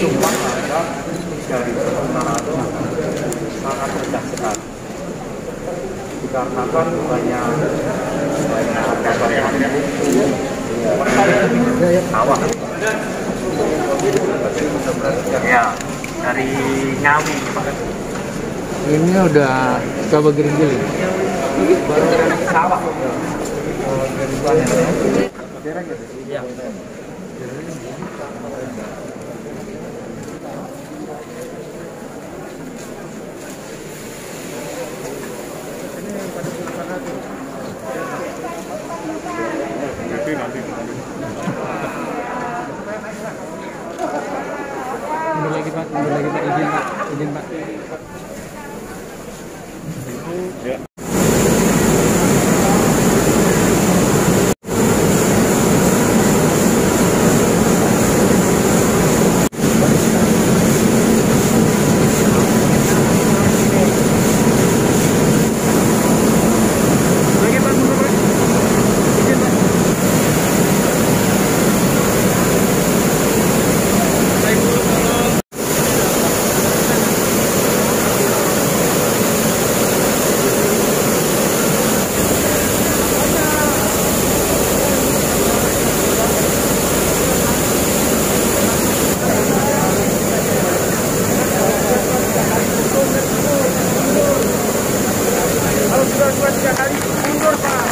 cuma ada dari sementara itu sangat rendah sekali dikarenakan banyak sawah ya dari Ngawi Pak. Ini udah coba giling-giling. Baru dari sawah. Ya. Mundur lagi Pak, izin Pak. Ya.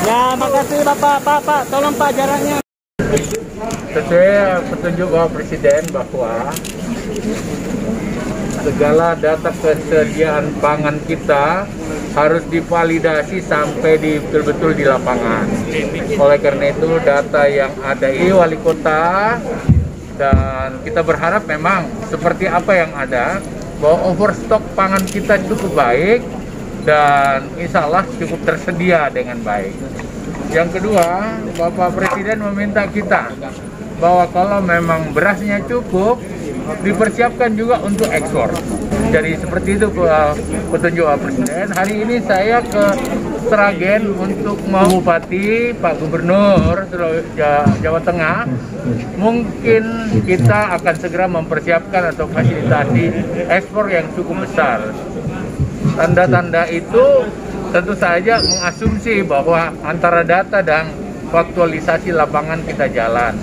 Ya, makasih Bapak, tolong Pak jaraknya. Sesuai petunjuk Bapak Presiden bahwa segala data kesediaan pangan kita harus divalidasi sampai betul-betul di lapangan. Oleh karena itu data yang ada di wali kota dan kita berharap memang seperti apa yang ada bahwa overstok pangan kita cukup baik dan insya Allah cukup tersedia dengan baik. Yang kedua, Bapak Presiden meminta kita bahwa kalau memang berasnya cukup, dipersiapkan juga untuk ekspor. Jadi seperti itu petunjuk Bapak Presiden. Hari ini saya ke Sragen untuk mau Bupati, Pak Gubernur Jawa Tengah. Mungkin kita akan segera mempersiapkan atau fasilitasi ekspor yang cukup besar. Tanda-tanda itu tentu saja mengasumsi bahwa antara data dan faktualisasi lapangan kita jalan.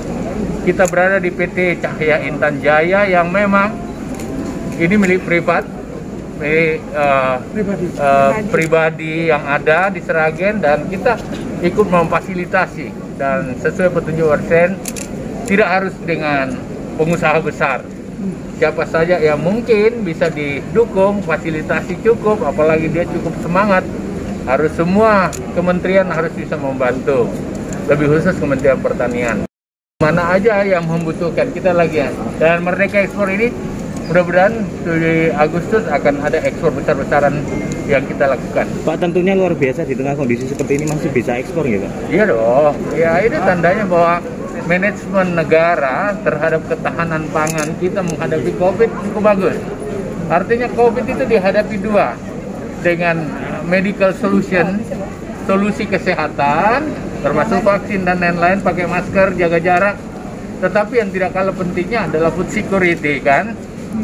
Kita berada di PT Cahya Intan Jaya yang memang ini milik privat, pribadi yang ada di Sragen dan kita ikut memfasilitasi dan sesuai petunjuk Presiden tidak harus dengan pengusaha besar. Siapa saja yang mungkin bisa didukung, fasilitasi cukup, apalagi dia cukup semangat. Harus semua kementerian harus bisa membantu, lebih khusus Kementerian Pertanian. Mana aja yang membutuhkan, kita lagi ya. Dan Merdeka Ekspor ini mudah-mudahan di Agustus akan ada ekspor besar-besaran yang kita lakukan. Pak, tentunya luar biasa di tengah kondisi seperti ini masih bisa ekspor gitu? Iya dong, ya ini tandanya bahwa manajemen negara terhadap ketahanan pangan kita menghadapi COVID cukup bagus. Artinya COVID itu dihadapi dua, dengan medical solution, solusi kesehatan, termasuk vaksin dan lain-lain, pakai masker, jaga jarak. Tetapi yang tidak kalah pentingnya adalah food security kan,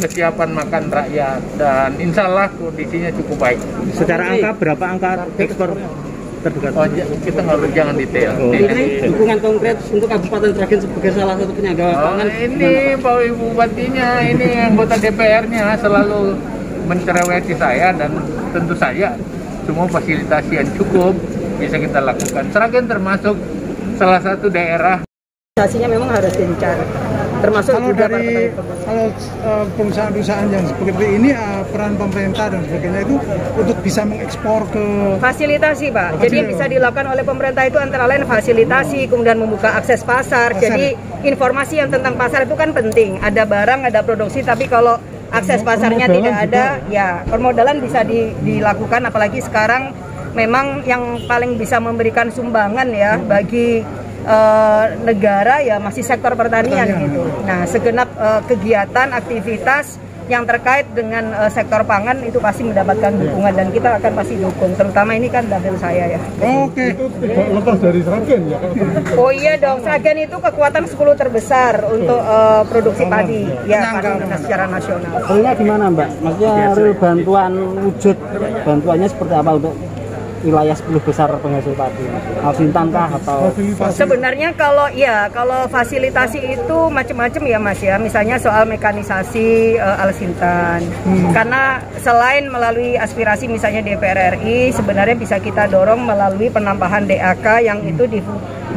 kesiapan makan rakyat, dan insya Allah kondisinya cukup baik. Secara angka, berapa angka ekspor terdekat? Oh, kita nggak berjangan detail. Ini dukungan konkret untuk Kabupaten Sragen sebagai salah satu penyangga pangan. Ini Pak Ibu Bupatinya, ini anggota DPR-nya selalu mencereweti saya dan tentu saja semua fasilitasi yang cukup bisa kita lakukan. Sragen termasuk salah satu daerah. Fasilitasinya memang harus gencar, termasuk kalau juga dari perusahaan-perusahaan yang seperti ini peran pemerintah dan sebagainya itu untuk bisa mengekspor ke fasilitasi Pak. Jadi yang bisa dilakukan oleh pemerintah itu antara lain fasilitasi, kemudian membuka akses pasar. Jadi informasi yang tentang pasar itu kan penting. Ada barang, ada produksi, tapi kalau akses pasarnya tidak ada, ya permodalan bisa dilakukan. Apalagi sekarang memang yang paling bisa memberikan sumbangan ya bagi negara ya masih sektor pertanian gitu. Nah, segenap kegiatan, aktivitas yang terkait dengan sektor pangan itu pasti mendapatkan dukungan dan kita akan pasti dukung. Terutama ini kan dapil saya ya. Oke. Lepas dari Sragen ya? Oh iya dong, Sragen itu kekuatan 10 terbesar untuk produksi padi ya secara nasional. Realnya gimana Mbak? Maksudnya real bantuan wujud bantuannya seperti apa untuk wilayah 10 besar penghasil padi? Alsintan kah atau? Sebenarnya kalau fasilitasi itu macam-macam ya Mas ya. Misalnya soal mekanisasi Alsintan. Karena selain melalui aspirasi misalnya DPR RI, sebenarnya bisa kita dorong melalui penambahan DAK yang itu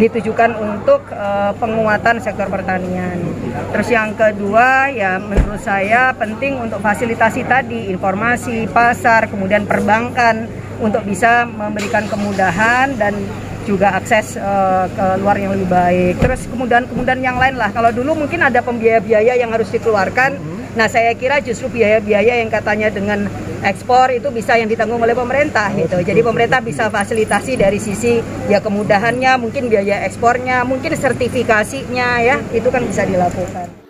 ditujukan untuk penguatan sektor pertanian. Terus yang kedua ya menurut saya penting untuk fasilitasi tadi, informasi, pasar, kemudian perbankan untuk bisa memberikan kemudahan dan juga akses ke luar yang lebih baik. Terus kemudahan yang lain lah. Kalau dulu mungkin ada pembiaya-biaya yang harus dikeluarkan. Nah saya kira justru biaya-biaya yang katanya dengan ekspor itu bisa yang ditanggung oleh pemerintah gitu. Jadi pemerintah bisa fasilitasi dari sisi ya kemudahannya, mungkin biaya ekspornya, mungkin sertifikasinya ya, itu kan bisa dilakukan.